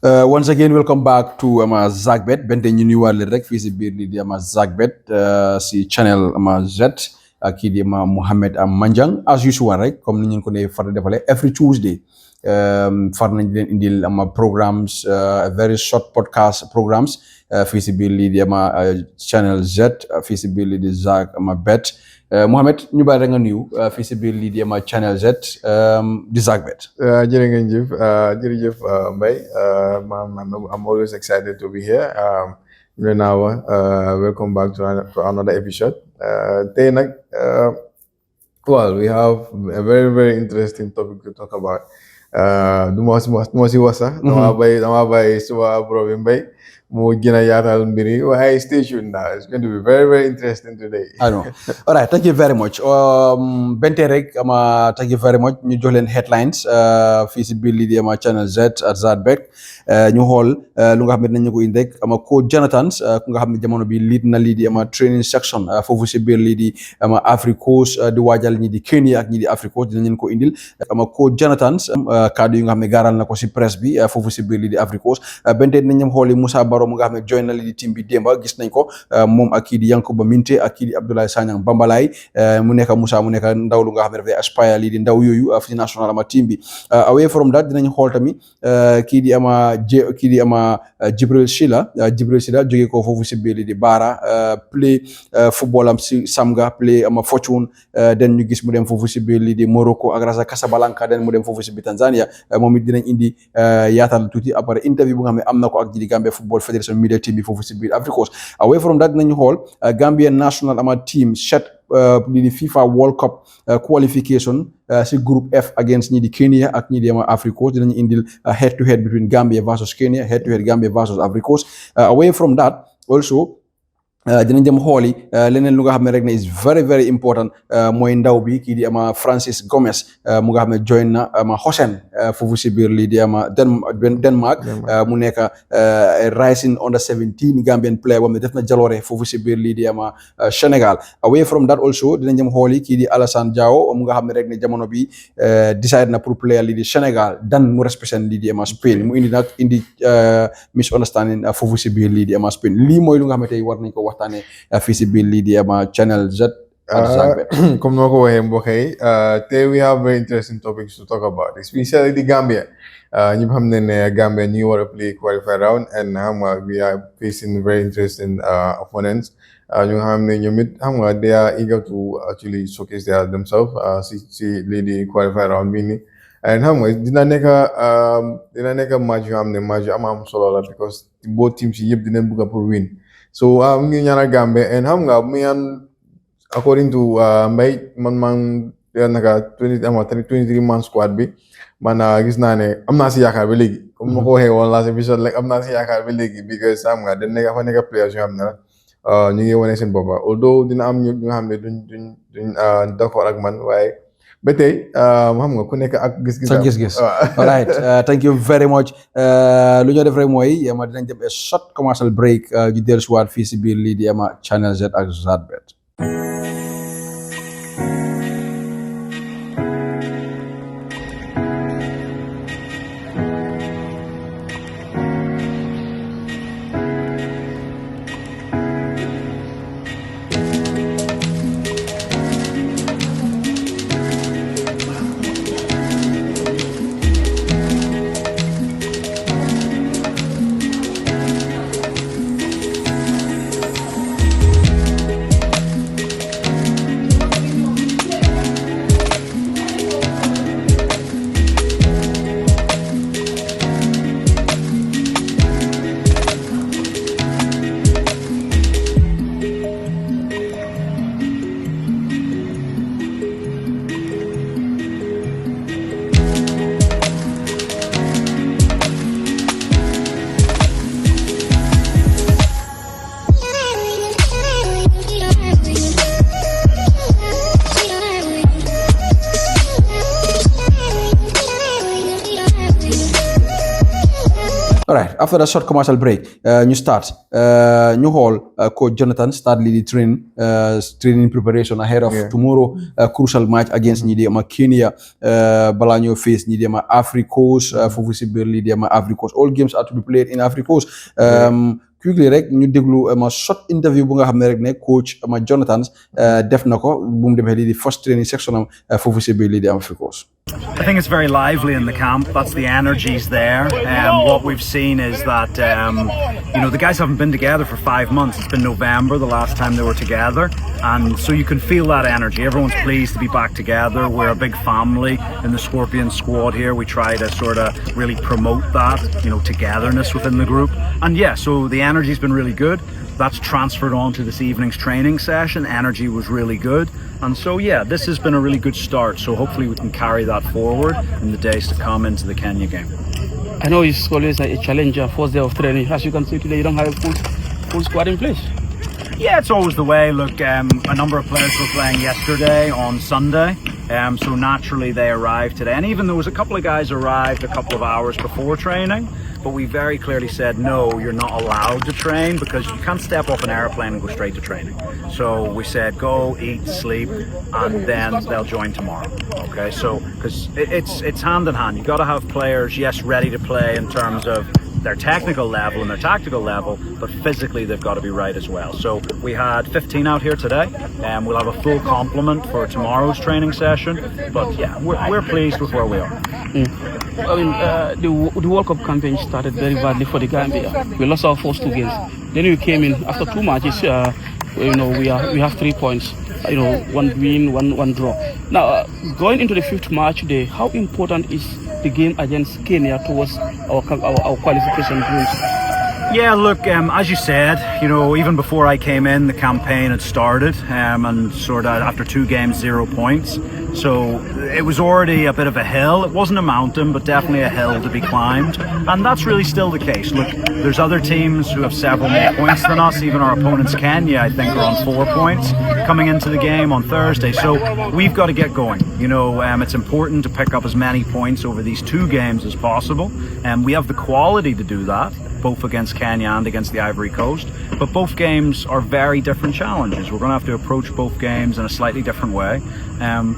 Once again, welcome back to Zagbet. Bente ñu nuyuwaale rek fii si biir lii di Zagbet si channel Z kii di Mohamed Manjang as usual rek comme ni ñu ko ne far defale every Tuesday far nañ leen indil programs very short podcast programs fii si biir lii di channel Z fii si biir lii di Zagbet. Mohamed ñu bàyyi rek nga nuyu fii si biir lii di channel Z di Zagbet. Jërëjëf Mbaye. I'm always excited to be here. Welcome back to another episode. Today, we have a very, very interesting topic to talk about. Dama bay suba bro Mbaye mu gëna yaatal mbiri waaye stay tuned now. It's going to be very, very interesting today. I know. All right, thank you very much. Bente rek thank you very much. Ñu jox leen headlines fii si biir lii di channel Z at Zadbek ñu xool lu nga xam ne nañu ko indi rek coach Jonathan ku nga xam ne jamono bi lead na lii di training section foofu si biir lii di Afrique Coast di waajal ñi di Kenya ak ñi di Afrique Coast dinañ leen ko indil coach Jonathan kaddu yi nga xam ne gaaral na ko si presse bi foofu si biir lii di Afrique Coast bente dinañ xooli Moussa Baro mu nga xam ne join na lii di team bi démba gis nañ ko moom ak kii di Yankuba Minte ak kii di Abdoulaye Sanyang Bambalay mu nekk Moussa mu nekk ndaw lu nga xam ne dafay aspire lii di ndaw yooyu fi national team bi away from that dinañ xool tamit kii di Jibril Sila jógee ko foofu si biir lii di Bara play football am si Samga play Fortune den ñu gis mu dem foofu si biir lii di Morocco ak Raja Casablanca den mu dem foofu si biir Tanzania moom it dinañ indi yaatal tuuti après interview bu nga xam ne am na ko ak ji di Gambia Football Federation media team bi foofu si biir Afrique Coast away from that dinañ xool Gambian national team set lii di FIFA World Cup qualification si group F against ñi di Kenya ak ñi di Afrique Coast dinañu indil head to head between Gambia versus Kenya, head to head Gambia versus Afrique Coast away from that also dinañ dem xooli leneen lu nga xam ne rek ne is very, very important mooy ndaw bi kii di Francis Gomez mu nga xam ne join na Hosen foofu si biir lii di Denmark mu nekk rising under 17 Gambian player boo xam ne def na jaloore foofu si biir lii di Sénégal away from that also dinañ dem xooli kii di Alassane Diao mu nga xam ne rek ne jamono bi decide na pour player lii di Sénégal dan mu represent lii di Spain mu indi misunderstanding foofu si biir lii di Spain lii mooy lu nga xam ne tey war nañ ko waxtaane fii si biir lii di channel Z comme noo ko waxee mbokk yi today we have very interesting topics to talk about, especially the Gambia. ñi xam ne Gambia ñu war a play qualifier round and we are facing very interesting opponents ñu xam ne ñoom it xam nga they are eager to actually showcase themselves si lii di qualifier round bi ni and xam nga dina nekk match yu xam ne match yu am solo la because both teams yi yëpp dinañ bëgg pour win. So mu ngi ñaanal Gambia and xam nga mu ngi according to Mbaye man naka 23 man squad bi man gis naa ne am naa si yaakaar ba léegi comme ma ko waxee woon last episode like am naa si yaakaar ba léegi because xam nga dañ nekk players yoo xam ne ñu ngi wane seen bopp although dina am ñu nga xam ne duñ d'accord ak man waaye ba tey xam nga ku nekk ak gis-gis all right thank you very much lu ñu def rek mooy dinañ dem a short commercial break ñu dellusiwaat fii si biir lii di channel Z ak Zadbet. All right, after the short commercial break, ñu start ñu xool coach Jonathan start lii di training preparation ahead of tomorrow crucial match against ñi di ama Kenya balaa ñoo face ñi di ama Africa Coast foofu si biir lii di ama Africa Coast. All games are to be played in Africa Coast. Quickly rek ñu déglu ma short interview bu nga xam ne rek ne coach ama Jonathan def na ko bu mu demee lii di first training section am foofu si biir lii di Africa Coast. I think it's very lively in the camp. That's the energy's there. What we've seen is that, the guys haven't been together for 5 months. It's been November, the last time they were together. And so you can feel that energy. Everyone's pleased to be back together. We're a big family in the Scorpion squad here. We try to sort of really promote that, togetherness within the group. And yeah, so the energy's been really good. That's transferred on to this evening's training session. Energy was really good. And so, yeah, this has been a really good start. So hopefully we can carry that forward in the days to come into the Kenya game. I know it's always a challenge, first day of training. As you can see today, you don't have a full squad in place. Yeah, it's always the way. Look, a number of players were playing yesterday on Sunday. So naturally they arrived today. And even there was a couple of guys arrived a couple of hours before training. But we very clearly said, no, you're not allowed to train because you can't step off an airplane and go straight to training. So we said, go, eat, sleep, and then they'll join tomorrow. Okay, so because it's hand in hand. You got to have players, yes, ready to play in terms of their technical level and their tactical level, but physically they've got to be right as well. So we had 15 out here today, and we'll have a full complement for tomorrow's training session. But yeah, we're pleased with where we are. I mean, the World Cup campaign started very badly for the Gambia. We lost our first 2 games. Then we came in after 2 matches. We have 3 points. 1 win, one draw. Now, going into the 5th match day, how important is the game against Kenya towards our qualification goals? Yeah, look, as you said, even before I came in, the campaign had started, and sort of after 2 games, 0 points. So it was already a bit of a hill. It wasn't a mountain, but definitely a hill to be climbed. And that's really still the case. Look, there's other teams who have several more points than us. Even our opponents, Kenya, I think, are on 4 points coming into the game on Thursday. So we've got to get going. It's important to pick up as many points over these 2 games as possible. And we have the quality to do that, both against Kenya and against the Ivory Coast. But both games are very different challenges. We're going to have to approach both games in a slightly different way.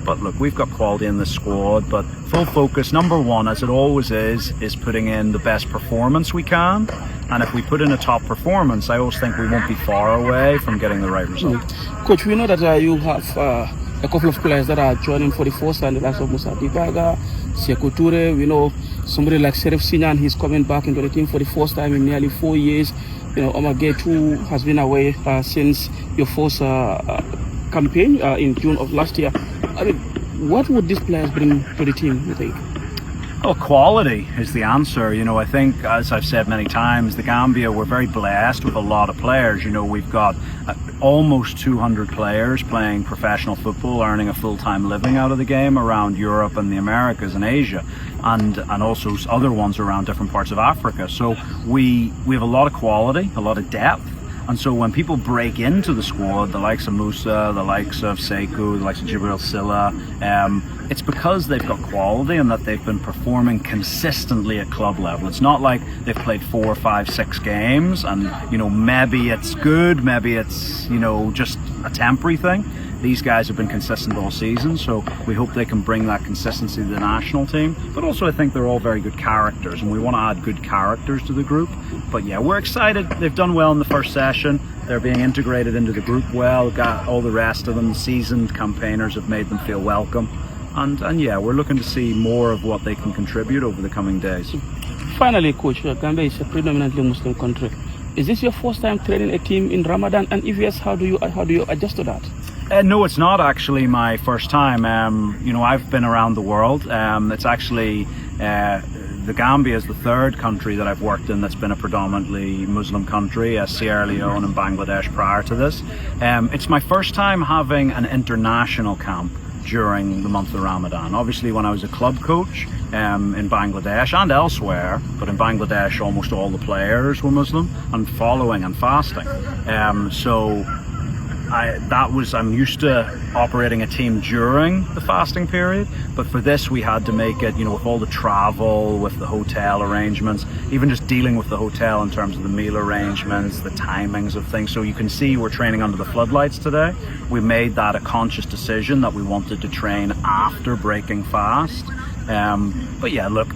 But look, we've got quality in this squad, but full focus, number one, as it always is putting in the best performance we can. And if we put in a top performance, I always think we won't be far away from getting the right result. Coach, we know that you have a couple of players that are joining for the first time, the likes of Musa Dibaga, Sekou Toure. We know somebody like Serif Sinyan, he's coming back into the team for the first time in nearly 4 years. Omar Getu has been away since your first campaign in June of last year. I mean, what would these players bring to the team, you think? Well, quality is the answer. I think, as I've said many times, the Gambia, we're very blessed with a lot of players. We've got almost 200 players playing professional football, earning a full-time living out of the game around Europe and the Americas and Asia, and also other ones around different parts of Africa. So we have a lot of quality, a lot of depth. And so when people break into the squad, the likes of Musa, the likes of Sekou, the likes of Jibril Silla, it's because they've got quality and that they've been performing consistently at club level. It's not like they've played 4, 5, 6 games and, maybe it's good, maybe it's, just a temporary thing. These guys have been consistent all season, so we hope they can bring that consistency to the national team. But also I think they're all very good characters, and we want to add good characters to the group. But yeah, we're excited. They've done well in the first session. They're being integrated into the group well. Got all the rest of them. Seasoned campaigners have made them feel welcome. And yeah, we're looking to see more of what they can contribute over the coming days. Finally, Coach, Gambia is a predominantly Muslim country. Is this your first time training a team in Ramadan? And if yes, how do you adjust to that? No, it's not actually my first time. I've been around the world. It's actually the Gambia is the 3rd country that I've worked in that's been a predominantly Muslim country, Sierra Leone and Bangladesh prior to this. It's my first time having an international camp during the month of Ramadan. Obviously, when I was a club coach in Bangladesh and elsewhere, but in Bangladesh almost all the players were Muslim and following and fasting. So I'm used to operating a team during the fasting period, but for this we had to make it, with all the travel, with the hotel arrangements, even just dealing with the hotel in terms of the meal arrangements, the timings of things. So you can see we're training under the floodlights today. We made that a conscious decision that we wanted to train after breaking fast. But yeah, look,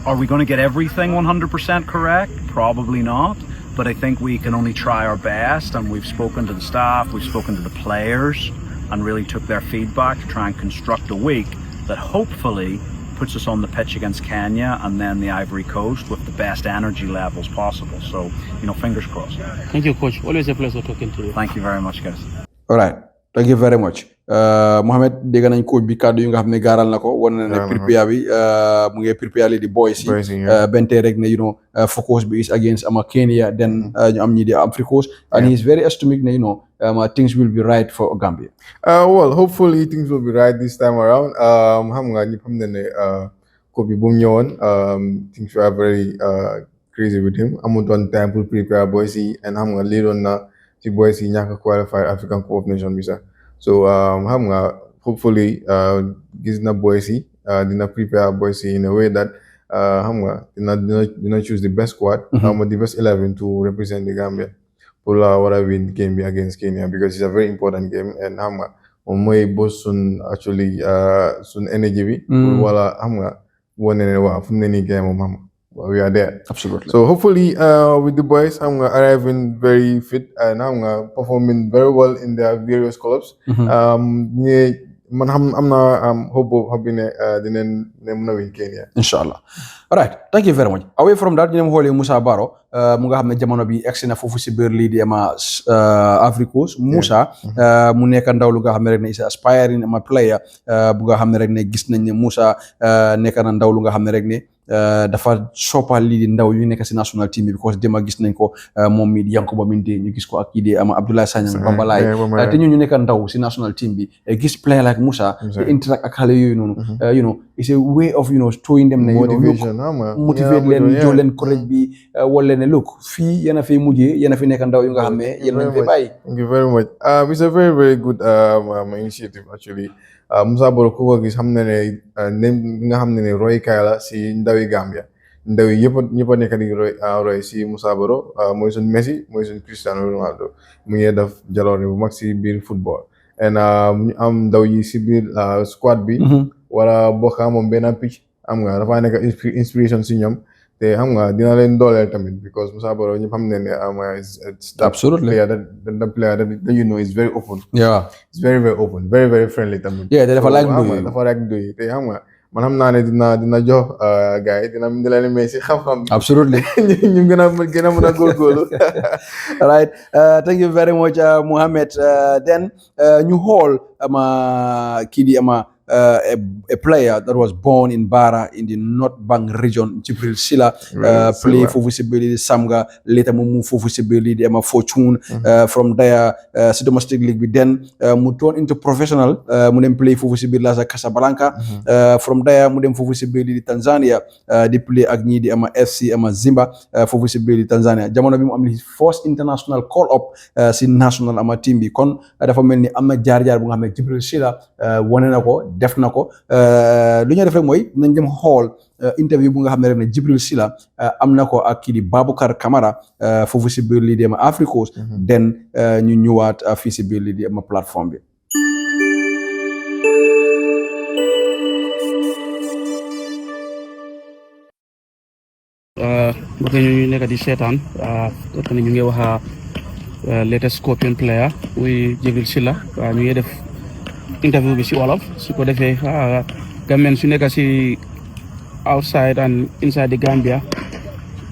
are we going to get everything 100% correct? Probably not. But I think we can only try our best, and we've spoken to the staff, we've spoken to the players, and really took their feedback to try and construct a week that hopefully puts us on the pitch against Kenya and then the Ivory Coast with the best energy levels possible. So, fingers crossed. Thank you, Coach. Always a pleasure talking to you. Thank you very much, guys. All right. Thank you very much. Mohamed dégg nañ coach bi kàddu yu nga xam ne gaaral na ko wane na ne prepare bi mu ngi prepare li di boys yi bente rek ne focus bi is against Kenya then ñu am ñi di Africa Coast and he is very optimistic ne things will be right for Gambia. Well, hopefully things will be right this time around. Xam nga ñëpp xam ne coach bi bu mu ñëwoon things were very crazy with him. Amutoon time pour prepare boys yi and xam nga lii doon na ci boys yi ñàkk qualified African Cup of Nations bi sax. So xam nga hopefully gis na boys yi dina prepare boys yi in a way that xam nga dina choose the best squad, the best 11 to represent the Gambia pour war a win game bi against Kenya because it's a very important game and xam nga moom mooy boss sun actually sun energy bi pour wala xam nga wane ne waaw fu mu ne nii game moom xam nga we are there. Absolutely. So hopefully with the boys I'm arriving very fit and I'm performing very well in their various clubs. Man am na hope of ne dinañ mën a win Kenya. Inshallah. All right, thank you very much. Away from that, ñu dem xooli Moussa Baro mu nga xam ne jamono bi egsi na foofu si biir lii di Africa Coast. Moussa mu nekk ndaw lu nga xam ne rek ne is aspiring player bu nga xam ne rek ne gis nañ ne Moussa nekk na ndaw lu nga xam ne rek ne dafa soppal lii di ndaw yu nekk si national team bi because dema gis nañ ko moom mi di Yankuba Minteh ñu gis ko ak kii di Abdoulaye Sanyang Bambalaay te ñu nekk ndaw si national team bi gis player like Moussa te interact ak xale yooyu noonu it's a way of showing them ne motivate leen jox leen courage bi wala ne look fii yéen a fi mujjee yéen a fi nekk ndaw yu nga xam ne yéen nañ fi bàyyi. Thank you very much. It's a very very good initiative actually. Moussa Baro ku ko gis xam ne nga xam ne roykaay la si ndawi Gambia ndaw yi ñëpp a nekk di roy si Moussa Baro mooy suñ Messi mooy suñ Cristiano Ronaldo mu ngi def jaloore bu mag si biir football and ñu am ndaw yi si biir squad bi wala bokk moom benn pitch am nga dafa nekk inspiration si ñoom te xam nga dina leen dooleel tamit because Moussa Baro ñëpp xam ne absolutely the player that is very open. Yeah, it's very very open, very very friendly tamit. Yeah, dafa like doy te xam nga man xam naa ne dina jox gars yi dina leen may si xam-xam. Absolutely. ñu gën a mën a góorgóorlu. All right, thank you very much Mohamed. Then ñu xool kii di a player that was born in Bara in the North Bank region, Jibril Silla, play for visibility Samga, later move for visibility Fortune. From there, domestic league, but then turn into professional, mudem play for visibility as a Casablanca. From there, mudem for visibility Tanzania, they play Agni FC Zimba for visibility Tanzania. Jamona bim his first international call up sin national team bi kon dafa melni amna jaar-jaar bu nga xamne Jibril Silla woné nako def na ko lu ñu def rek mooy nañ dem xool interview bu nga xam ne rek ne Jibril Silla am na ko ak kii di Baboucar Camara foofu si biir lii di Africa Coast den ñu ñëwaat fii si biir lii di plateforme bi. mbokk ñu nekk di seetaan ñu ngi wax latest Scorpion player muy Jibril Silla ñu ngi def interview bi si wolof su ko defee gamen su nekk si outside and inside the Gambia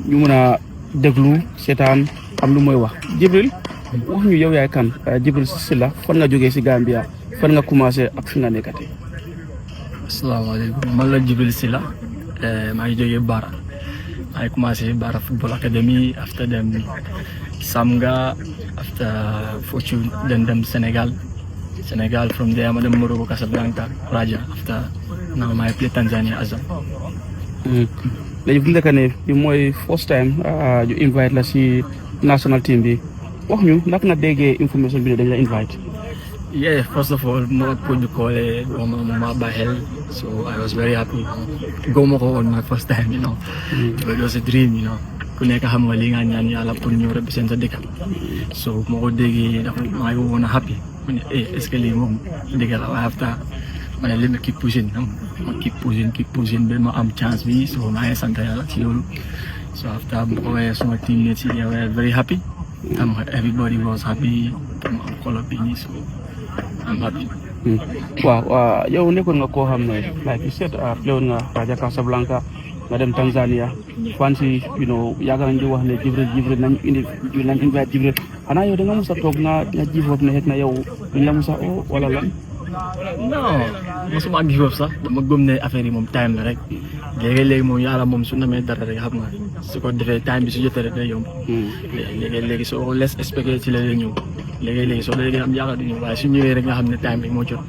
ñu mën a déglu seetaan am lu mooy wax Jibril wax ñu yow yaay kan Jibril Silla fan nga jógee si Gambia fan nga commencé ak fi nga nekkate. Asalaamaaleykum man la Jibril Silla maa ngi jógee Bara maa ngi commencé Bara Football Academy after dem Samga after Fortune then dem Senegal from there I dem Morocco Casablanca Raja after now I play Tanzania Azam. léegi bu nekk ne bi mooy first time you invite la si national team bi wax ñu naka nga déggee information bi ne dañ la invite. Yeah, first of all, more put the call Mama Bahel. So I was very happy. Go mo ko on my first time, But it was a dream, Kuneka hamalingan yan yala po nyo represent sa deka. So mo ko digi I wanna happy. Eskali mo dega I have to let keep pushing. Keep pushing be ma am chance me. So my santa yala chilo. So after so my teammates we were very happy. Everybody was happy. Call up so I'm happy. Wow, yow nekkoon nga koo xam ne like you said pléwoon nga Raja Casablanca nga dem Tanzania fansi yàgg nañ di wax ne Jibril nañ invite Jibril xanaa yow da nga mos a toog nga give up ne xëy na yow duñ la mos a wala lan. Non mosuma give up sax dama gëm ne affaire yi moom time la rek léegi moom yàlla moom su namee dara rek xam nga su ko defee time bi su jotee rek day yomb. léegi soo les expecté ci la lay ñëw léegi soo léegi am yaakaar du ñëw waaye su ñëwee rek nga xam ne time bi moo jot.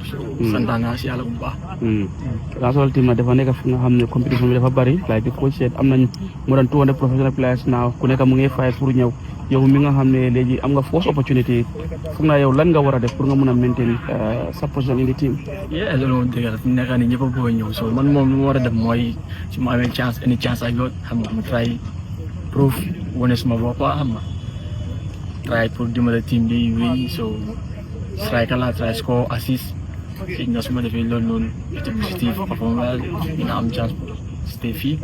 santaan naa si yàlla bu baax. national team dafa nekk fi nga xam ne compétition bi dafa bari like the coach said am nañ more than 200 professional players now ku nekk mu ngi fight pour ñëw yow mi nga xam ne léegi am nga first opportunity foog naa yow lan nga war a def pour nga mën a maintain sa position in the team. yeah loolu moom dëgg la fi mu nekk nii ñëpp a bëgg a ñëw so man moom lu ma war a def mooy su ma amee chance any chance I got xam nga ma try proof wane suma bopp xam nga try pour dimbale team bi win so striker la try score assist xëy na su ma defee loolu noonu ci positif perform well dina am chance pour stay fii.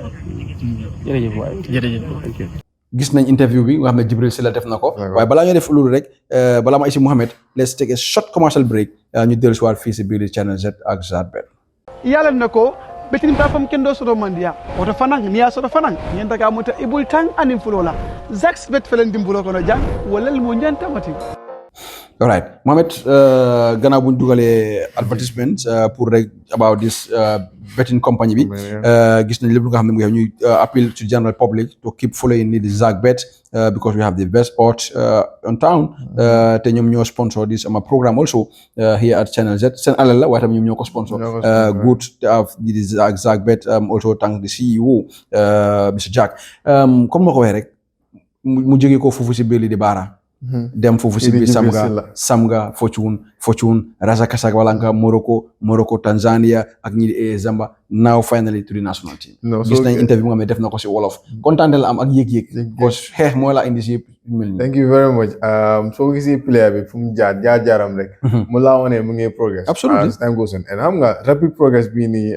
jërëjëf waay jërëjëf. gis nañ interview bi nga xam ne Jibril Silla def na ko waaye balaa ñoo def loolu rek balaa ma isi Mohamed let's take a short commercial break ñu dellu si waat fii si biir Channel Z ak Zadbet yalla nako betin ta fam kendo sodo mandiya oto fanang niya sodo fanang nyenta ka muta ibul tang anin fulola zax bet felen dimbulo kono jang walal mo nyanta mati. All right, Mohamed, gannaaw bu ñu dugalee advertisement pour rek about this betting company bi gis nañ lépp lu nga xam ne mu ngi ñuy appeal to general public to keep following the Zadbet because we have the best odds on town te ñoom ñoo sponsor this programme also here at Channel Z seen alal la waaye tam ñoom ñoo ko sponsor good to have the Zadbet also thank the CEO Mr Jack comme ma ko waxee rek mu jógee ko foofu si biir di Baara dem foofu si biir Samga Fortune Raja Casablanca Morocco Tanzania ak ñi di Zambia now finally to the national team gis nañ interview nga xam ne def na ko si wolof kontaan la am ak yëg-yëg because xeex mooy la indi si mel ni. Thank you very much soo gisee player bi fu mu jaaram rek mu laa wane mu ngi progress absolutely as time goes on and xam nga rapid progress bii nii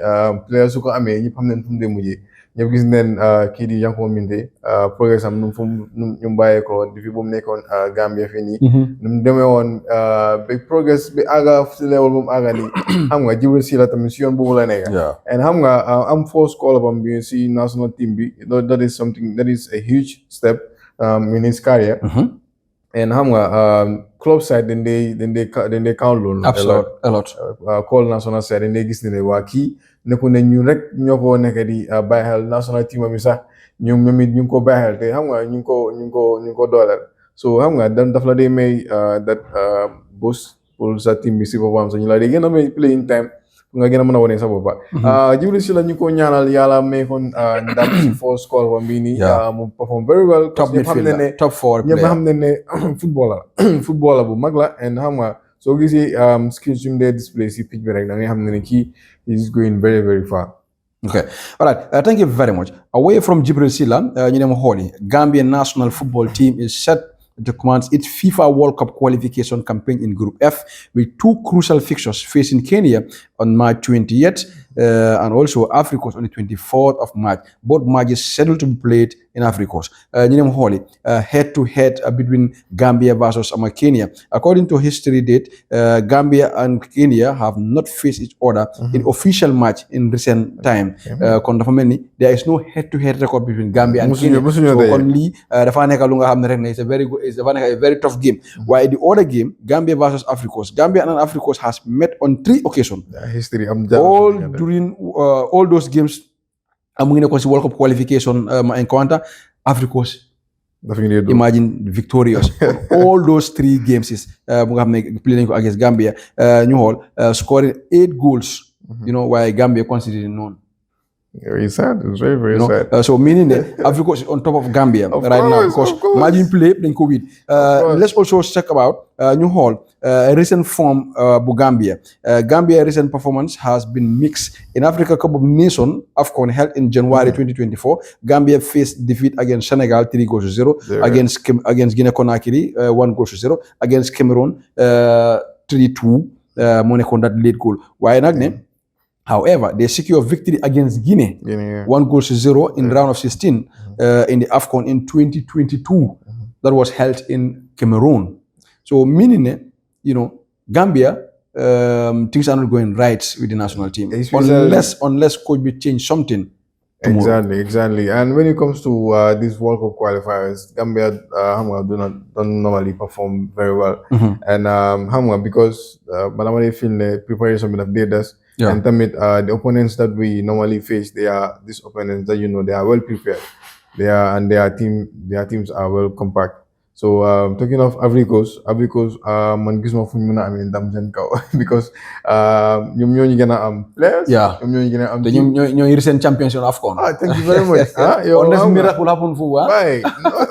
player su ko amee ñëpp xam nañ fu mu dee mujjee ñëpp gis neen kii di Yankuba Minteh progrès am nu ñu bàyyee ko depuis bu mu nekkoon Gambia fii nii nu mu demee woon ba progrès bi àgga si level bu mu àgga nii xam nga Jibril Silla tamit si yoon boobu la nekk and xam nga am first call up am bi si national team bi that is something that is a huge step in his career and xam nga club side dañ dee count loolu a lot call national side dañ dee gis ne waa kii nekku ne ñu rek ñoo ko nekk di bàyyi xel national team mi sax ñoom it ñu ngi ko bàyyi xel te xam nga ñu ngi ko dooleel so xam nga daf la dee may that boost pour sa team bi si boppam sax ñu la dee gën a may playing time nga gën a mën a wane sa boppa Jibril Silla ñu ko ñaanal yàlla may kon ndam si first call ba bii nii mu perform very well top midfielder top four ñëpp xam ne ne footballer bu mag la and xam nga soo gisee skills yu mu dee display si pitch bi rek da ngay xam ne kii is going very very far. Okay, all right. Thank you very much. Away from Jibril Silla, ñu dem xooli Gambian national football team is set to commence its FIFA World Cup qualification campaign in Group F with two crucial fixtures facing Kenya on March 20th and also Africa on the 24th of March. Both matches scheduled to be played in Africa. Ñu dem xooli head-to-head between Gambia versus Kenya. According to history date, Gambia and Kenya have not faced each other in official match in recent time. Kon dafa mel ni there is no head-to-head record between Gambia and Kenya. So kon lii dafa nekk lu nga xam ne rek ne dafa nekk a very tough game. While the other game, Gambia versus Africa, Gambia and Africa has met on 3 occasions. History all those games amu ngi nekkoon si World Cup qualification encounter Africa imagine victorious all those 3 games is bu nga xam ne play nañ ko against Gambia ñu xool scoring 8 goals you know waaye Gambia considered none Very sad. It's very, very You know, sad. so meaning that Africa is on top of Gambia Of right now course, because of course. margin play then COVID. course. Let's also check about New Hall. Recent form bu Gambia. Gambia recent performance has been mixed. In Africa Cup of Nations, AFCON held in January 2024, Gambia faced defeat against Senegal 3-0, against Guinea Conakry 1-0, against Cameroon 3-2. Moo nekkoon that late goal. Waaye nag ne. However, they secure victory against Guinea, 1-0 in round of 16 in the AFCON in 2022. That was held in Cameroon. So meaning, you know, Gambia, things are not going right with the national team unless coach will change something. Tomorrow. Exactly. And when it comes to these World Cup qualifiers, Gambia don't normally perform very well. And because Malamari feel the preparation of data. Yeah. And the opponents that we normally face, they are these opponents that they are well prepared. Their teams are well compact. So talking of Ivory Coast, man gisuma fuñ mëna amé ndam sen kaw because ñom ñoo ñu gëna players. Yeah. Ñom ñoo ñu gëna te ñoo recent champions on AFCON. Thank you very much. Unless miracle happen for right.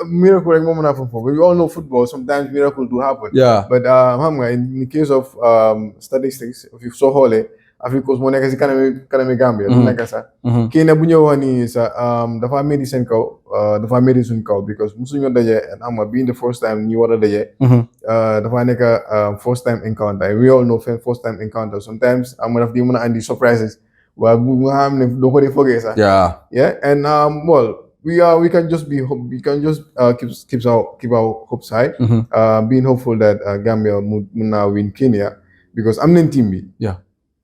Miracle rek mo mëna happen for. We all know football, sometimes miracle do happen. Yeah. But in the case of statistics, if you saw Hole, Afrique Coast moo nekk si kanami Gambia. Du nekk sax. Kii ne bu ñëw ni sa dafa medi seen kaw dafa medi suñ kaw because musuñu daje and being the first time ñu war a daje. Dafa nekk first time encounter. We all know first time encounter. Sometimes daf di mën a andi surprises. Waaye bu nga xam ne doo ko di fogee sax. Yeah. And we can just keep our hopes high. Being hopeful that Gambia mun na win Kenya because am nañ team bi. Yeah.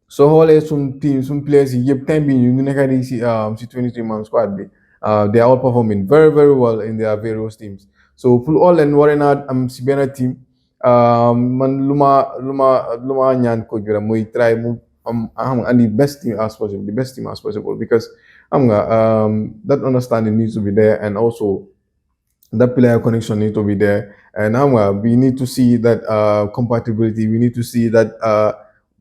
So xoolee some players yi yëpp time bi ñu nekk di si 23-man squad bi they are all performing very very well in their various teams. So pour all leen waree naa am si benn team man lu ma ñaan coach bi la muy try mu and the best team as possible because that understanding needs to be there and also that player connection needs to be there and we need to see that compatibility. We need to see that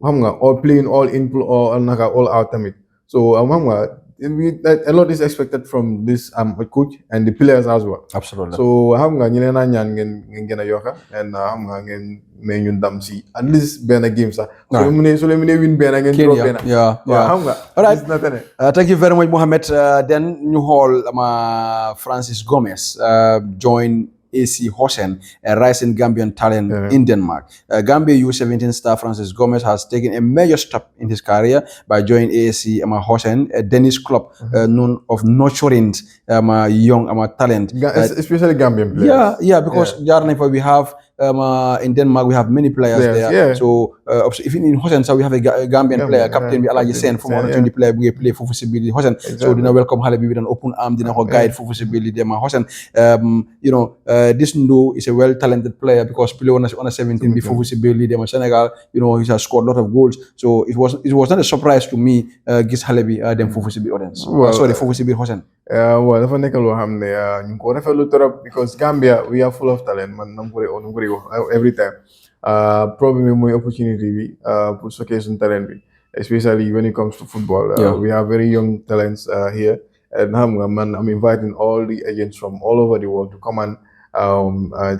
all playing all input all out tamit. So a lot is expected from this coach and the players as well. Absolutely. So ñu leen a ñaan ngeen gën a yokka and ngeen may ñu ndam si at least benn game sax. So leen mënee win benn ngeen drop benn. Yeah. All right. Thank you very much, Mohamed. Then ñu xool Francis Gomez join AC Hosen, a rising Gambian talent in Denmark. Gambia U17 star Francis Gomez has taken a major step in his career by joining AC Hosen, a Danish club known of nurturing young talent. Especially Gambian players. Yeah, because we have in Denmark we have many players there. Yeah. So even in Hosen, we have a Gambian player, captain bi Alaji Sen, from 120 player we play for possibility Hosen. So dina welcome xale bi with an open arm, dina ko guide for possibility dem Hosen. This Ndo is a well-talented player because play on a 17 before visibility dem Senegal. He has scored a lot of goals. So it was not a surprise to me. Gis xale bi dem for possibility audience. For possibility Hosen. Well, dafa nekk loo xam ne ñu ko rafetlu trop because Gambia we are full of talent man nam ko every time problem mooy opportunity bi pour showcase suñu talent bi especially when it comes to football. We have very young talents here and man I'm inviting all the agents from all over the world to come and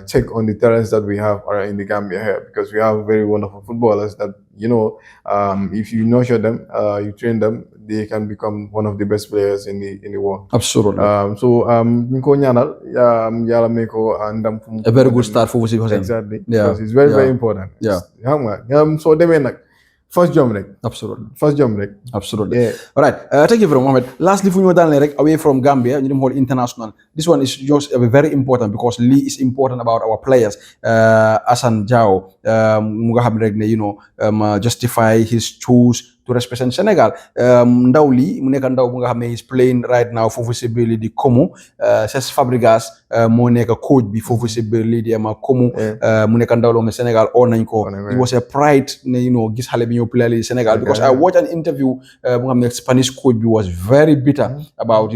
check on the talents that we have in the Gambia here because we have very wonderful footballers that if you nurture them, you train them, they can become one of the best players in the world. Absolutely. So ñu ko ñaanal yàlla may ko ndam fu a very good start for Hosen. Exactly. Because it's very very important. So demee nag first jump rek. Absolutely. Yeah. All right. Thank you very much, Mohamed. Lastly, fu ñu daanee rek away from Gambia, ñu dem xool international. This one is just very important because Lee is important about our players. Assane Diao, mu nga xam rek ne justify his choose to represent Senegal. Ndaw li mu nekk ndaw bu nga xam ne is playing right now for visibility Como. Cesc Fabregas moo nekk coach bi for visibility Como. Mu nekk ndaw loo xam ne Senegal oo nañ ko. It was a pride ne gis xale bi ñëw play Senegal because I watched an interview bu nga xam ne Spanish coach bi was very bitter about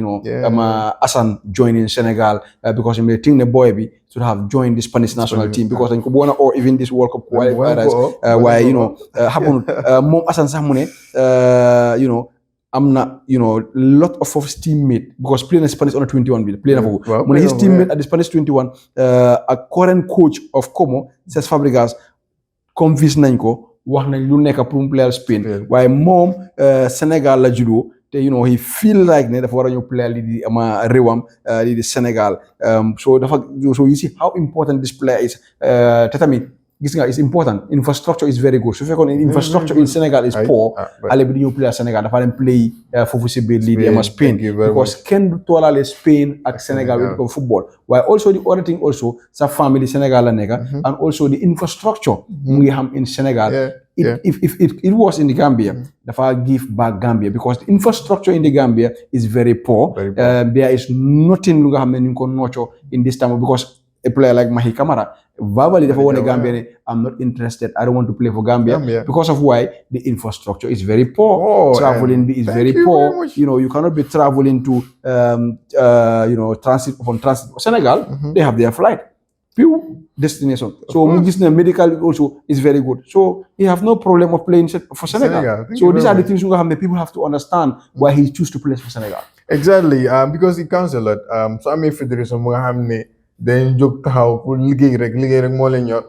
Assane joining Senegal because they think the boy bi should have joined the Spanish national team because dañ ko bëggoon or even this World Cup qualifiers waaye happen moom Assane sax mu ne am na lot of his teammate because play na Spanish under 21 bi play na foofu waaw, mu ne his play na foofu, teammate at the Spanish 21 a current coach of Como Cesc Fabregas convince nañ ko wax nañ lu nekk pour mu player Spain waaye moom Sénégal la juddoo te he feel like ne dafa war a ñëw player lii di ama réewam lii di Sénégal so you see how important this player is te tamit gis nga is important infrastructure is very good su fekkoon infrastructure in Sénégal is poor ale bi di ñëw player Sénégal dafa dem play foofu si biir lii di ama Spain because kenn du toolaale Spain ak Sénégal with ko football waaye also the other thing also sa family Sénégal la nekk and also the infrastructure mu ngi xam in Sénégal if it was in the Gambia dafa give back Gambia because the infrastructure in the Gambia is very poor there is nothing lu nga xam ne ñu ko nurture in this time because a player like Mahi Kamara verbally dafa wone Gambia ne I'm not interested, I don't want to play for Gambia because of why the infrastructure is very poor. Traveling is very poor. You cannot be traveling to transit Senegal. They have their flight, few destination. So medical also is very good. So he have no problem of playing for Senegal. So these are the things people have to understand why he choose to play for Senegal. Exactly, because he counts a lot. So I mean, Federation then jóg taxaw pour liggéey rek moo leen ñor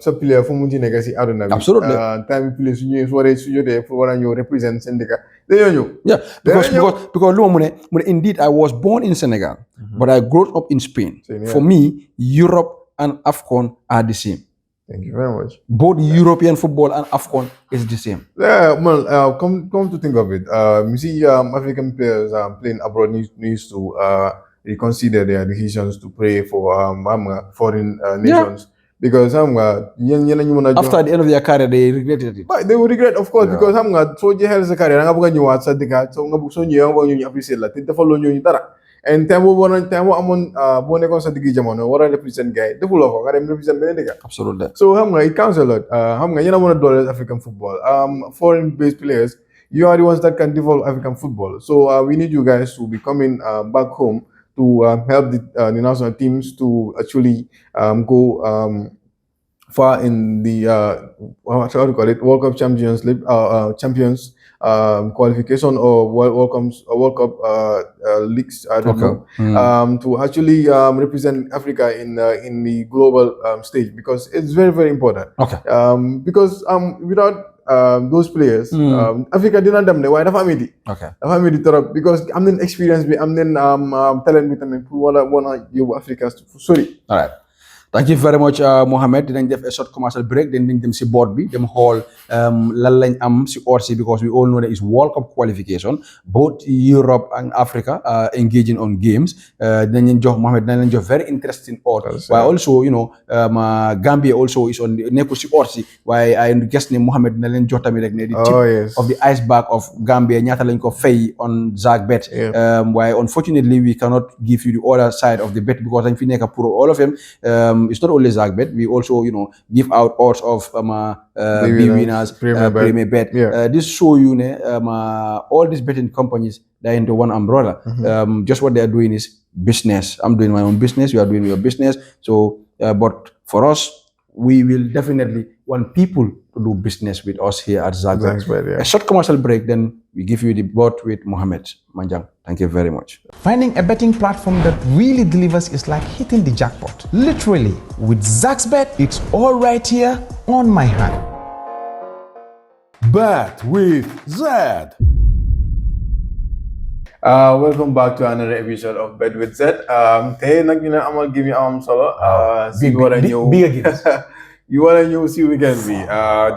sa player fu mu ci nekk si àdduna bi absolutely time play su ñëwee su jotee pour war a ñëw represent seen dëkk dañoo ñëw because lu ma mu ne indeed I was born in Senegal but I grew up in Spain for me Europe and AFCON are the same. Thank you very much. Both European football and AFCON is the same. Come to think of it, you see African players playing abroad needs to reconsider their decisions to pray for foreign nations because after the end of their career they regretted it. But they will regret, of course, because so jeexal sa carrière nga bëgg a ñëwaat sa dëkk so nga bëgg soo ñëwee nga bëgg ñu apprécier la te defaloo ñu dara and time boo amoon boo nekkoon sa digg jamono war a represent gars yi defuloo ko nga dem represent beneen dëkk. Absolutely. So it counts a lot. Yéen a mën a dooleel African football. Foreign based players, you are the ones that can develop African football. So we need you guys to be coming back home to help the national teams to actually go far in the what do you call it, World Cup Champions League, champions qualification or World Cup leagues. I don't know. To actually represent Africa in the global stage because it's very, very important. Okay. Because without those players, Africa didn't them the why the family. Okay. The family torop because I'm then experience me, I'm then talent with them who wanna you Africa. Sorry. All right. Thank you very much, Mohamed. Dinañ def a short commercial break. Then dañ dem si board bi dem xool lan lañ am si ORC because we all know that it's World Cup qualification. Both Europe and Africa are engaging on games. Dinañ leen jox Mohamed dinañ leen jox very interesting odds. While also Gambia also is on nekku si ORC. Waaye I guess ne Mohamed dina leen jox tamit rek ne the tip of the iceberg of Gambia ñaata lañ ko fay on Zag Bet. Why unfortunately we cannot give you the other side of the bet because dañ fi nekk pour all of them. It's not only Zagbet. We also, give out odds of B winners, Premier Bet. This show you, all these betting companies, they're into one umbrella. Just what they're doing is business. I'm doing my own business. You are doing your business. So, but for us, we will definitely want people to do business with us here at Zagbet. A short commercial break, then we give you the board with Mohamed Manjang. Thank you very much. Finding a betting platform that really delivers is like hitting the jackpot. Literally, with Zaxbet, it's all right here on my hand. Bet with Zed. Welcome back to another episode of Bet with Zed. Today, I'm give you solo. Bigger games. You want to see weekend be.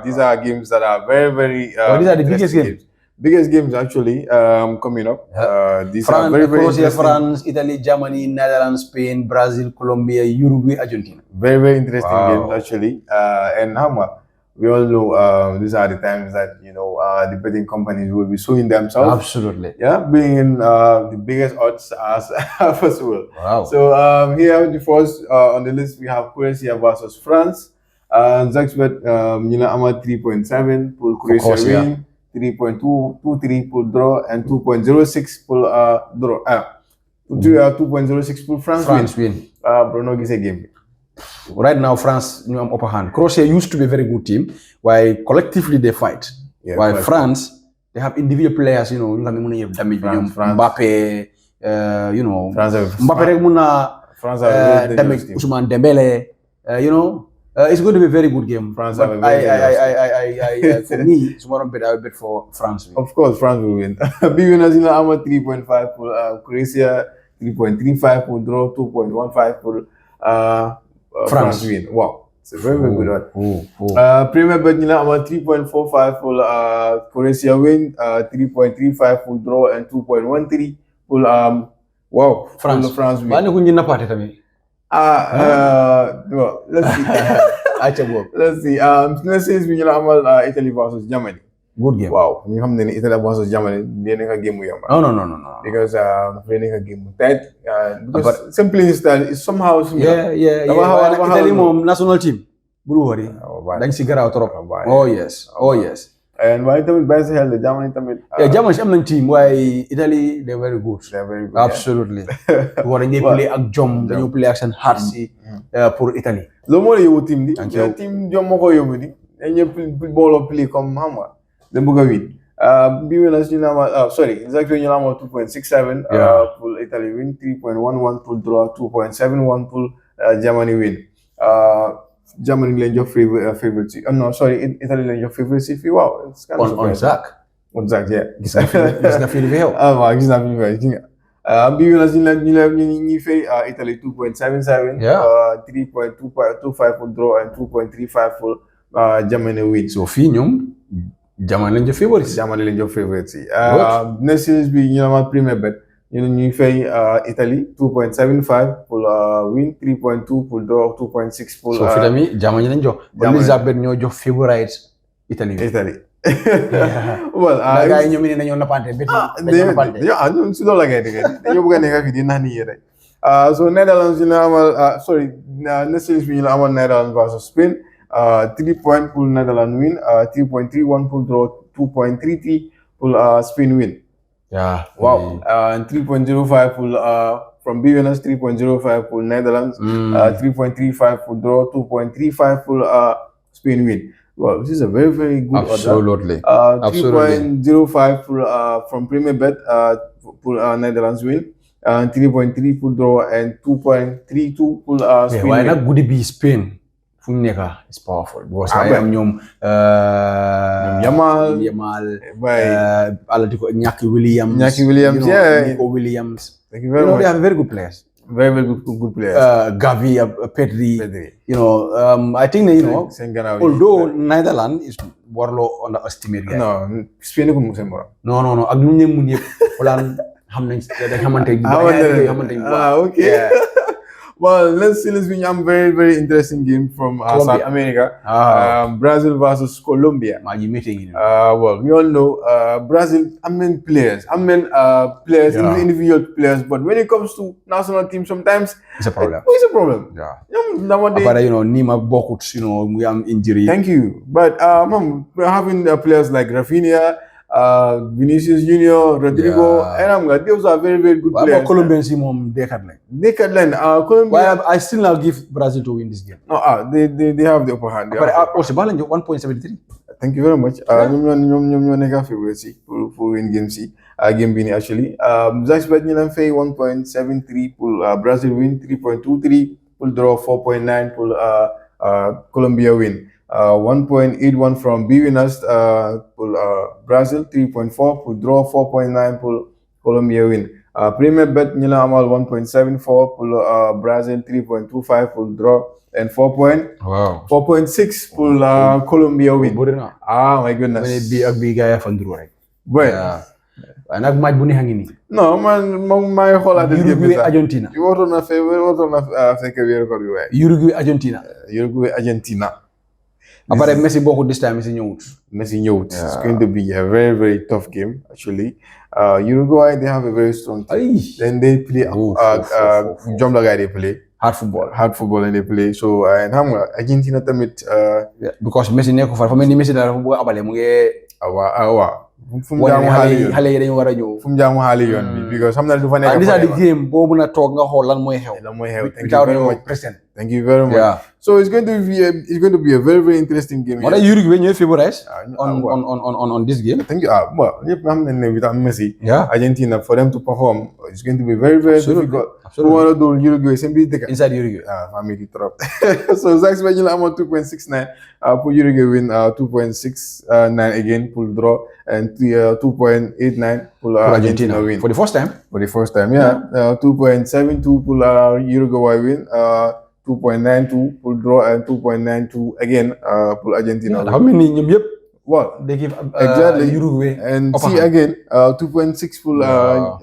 These are games that are very, very. These are the biggest games. Biggest games actually coming up. These are very, very Croatia, France, Italy, Germany, Netherlands, Spain, Brazil, Colombia, Uruguay, Argentina. Very, very interesting games actually. And we all know these are the times that the betting companies will be suing themselves. Absolutely. Yeah, bringing in the biggest odds as possible. Wow. So here the first on the list we have Croatia versus France. Zaxbet, Ama 3.7 pull Croatia win, 3.223 pull draw, and 2.06 pull draw. 2.06 pull France win. Bruno gis a game. Right now, France, upper hand. Croatia used to be a very good team. Why collectively they fight. While France they have individual players, you know, ñu xam ne mën nañu damage bi ñoom Mbappé, you know, Mbappé rek mën na damage Ousmane Dembélé, you know, it's going to be a very good game. France but I for me, tomorrow bet I will bet for France. Of course, France will win. Be winners in Ama 3.5 for Croatia, 3.35 for draw, 2.15 for France win. Wow, it's a very good one. Premier bet in Ama 3.45 for Croatia win, 3.35 for draw, and 2.13 for wow France win. Well, let's see. Let's see. Let's see. We have Italy versus Germany. Good game. Wow. You have Italy versus Germany. They make a game with you. No. Because they make a game with that. Because simply is somehow similar. Yeah. Italy national team. Don't worry. Don't figure out. Oh yes. And why tell me best hell the Germany tell me. Yeah, Germany is team. Why Italy? They're very good. They're very good. Absolutely. When they play a jump, they play action hard for Italy. Lo mo le yo team di. Team jom mo ko yo di. And you ball play come hammer. They buga win. Be winners you know sorry, exactly you know 2.67 for Italy win, 3.11 for draw, 2.71 for Germany win. Germany lane your favorite. No, sorry, Italy lane your favorite. Wow, it's kind of on Zach. On Zach, yeah. It's not feeling well. It's not feeling well. Be winners in Italy 2.77, 3.25 for draw, and 2.35 for Germany win. So Finium, Germany lane your favorite. Germany lane your favorite. Next series be you know premier bet. You pay Italy 2.75 for win, 3.2 for draw, 2.6 for. So for me, Germany and Joe. Elizabeth no your favorite Italy. Well, guy you mean na pante bet. I don't see like it. You bukan nega video nani yere. So Netherlands sorry, next series we Netherlands versus Spain. 3 point for Netherlands win, 3.31 for draw, 2.33 for Spain win. Yeah. Wow. And 3.05 for from BNS, 3.05 for Netherlands, 3.35 for draw, 2.35 for Spain win. Well, this is a very, very good Absolutely. order. 3.05 for from Premier Bet for Netherlands win, and 3.3 for draw, and 2.32 for Spain why win. not good be Spain? Funeka is powerful because I am Yamal, Nyaki Williams, Nico Williams. Thank you very much. They have very good players. Very good players. Gavi, Pedri. You know, I think although Netherlands is warlo underestimated. No, Spain ko musen mo. No. Agnunye munye Holland okay. Yeah. Well, let's see. I'm very interesting game from South America. Brazil versus Colombia. Well, we all know Brazil. Players. Players, individual players. But when it comes to national team, sometimes it's a problem. It's a problem. Yeah. But Nima Bokuts, we have injury. Thank you. But we're having players like Rafinha, Vinicius Junior, Rodrigo, and those are very good players. About Colombians, Decathlon. Colombia. I still now give Brazil to win this game. No, they have the upper hand. But 1.73. Thank you very much. For win game C. Game B actually. Zax bet nilang fay 1.73 for Brazil win, 3.23 for draw, 4.9 for Colombia win. 1.81 from B winners for Brazil, 3.4 for draw, 4.9 for Colombia win. Premier bet nila amal 1.74 for Brazil, 3.25 for draw, and 4.6 for Colombia win. My goodness. Well, Anak match bu neex ngi ni. No, my whole Uruguay Argentina. You want to fake Uruguay Argentina. Uruguay Argentina. Apart Messi beaucoup this time Messi ñëwut. It's going to be a very tough game actually. Uruguay they have a very strong team. Then they play jom la they play hard football and they play. So and Argentina tamit because Messi nekk fa mel ni Messi dara bu abale mu ngi awa fu mu xale yi dañu wara ñëw fu mu jaamu xale yoon bi because xam na du fa nekk di game bo mëna tok nga xol lan moy xew thank you very much. President Thank you very much. Yeah. So it's going to be a very, very interesting game. What are Uruguay your favorite on this game? I think well, without Messi, Yeah. Argentina, for them to perform, it's going to be very, very difficult. Absolutely. Who want to do Uruguay? Inside Uruguay. Family drop. So Zax Benjil am on 2.69. Pour Uruguay win 2.69 again, pull draw, and 2.89 pull Argentina win. For the first time? For the first time, yeah. 2.72 pull Uruguay win. 2.92 pull draw, and 2.92 again pull Argentina. How many? Well, they give exactly Uruguay and see again 2.6 pull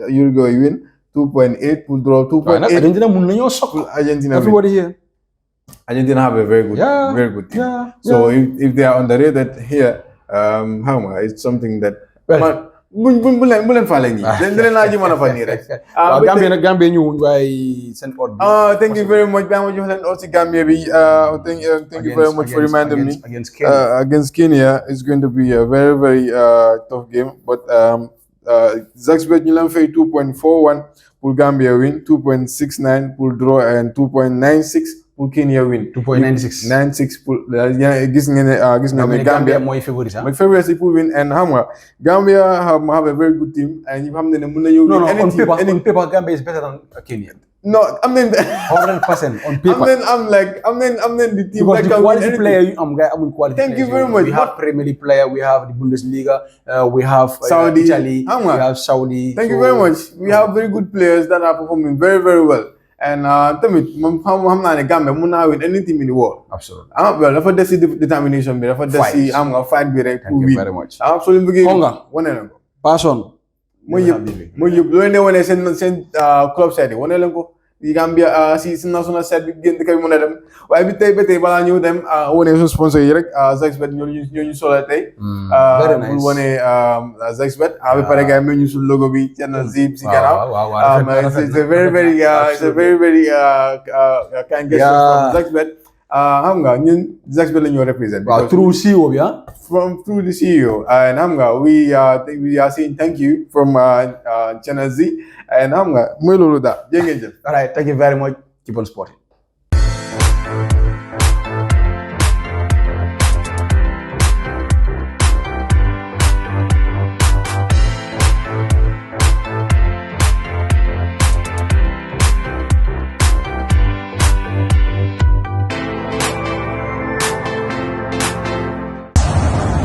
Uruguay win, 2.8 pull draw, 2.8 Argentina pull Argentina everybody here. Argentina have a very good team. Yeah. So if they are underrated here, it's something that bulen fale ni den la ji mana fa ni rek Gambia ñu way sen ordre thank you very much ba ma jox len aussi Gambia bi thank you very much for reminding me against Kenya. It's going to be a very, very tough game, but Zaxbet ñu leen fay 2.41 pour Gambia win, 2.69 pour draw, and 2.96 pour Kenya win. 2.96 96 pour gis ngeen Gambia mooy favorite my favorite is pour win, and xam nga Gambia have a very good team, and ñu xam ne mën nañu on paper Gambia is better than Kenya. No, I mean 100% on paper. I'm the team because the quality player quality. Thank you very much. We have Premier League player, we have the Bundesliga, we have Saudi, Italy, we have Saudi. Thank you very much. We have very good players that are performing very, very well. And tell me, I'm not a Gambia, I'm not with any team in the world. Absolutely. Well, if I see determination, if I see I'm gonna fight with it. Thank you very much. Absolutely. Hunger. Passion. Mo yëpp lo ne woné sen club side woné len ko di Gambia si national side bi gën kay mëna dem waye bi tay bété bala ñu dem woné sun sponsor yi rek Zaxbet ñu solo tay very nice pour woné Zaxbet ba paré gay ñu sul logo bi channel zip ci gannaaw it's a very very kind gesture from Zaxbet. Xam nga ñun Zaxbet la ñu represent through CEO bi through the CEO, and we are saying thank you from Channel Z, and all right, thank you very much. Keep on sporting.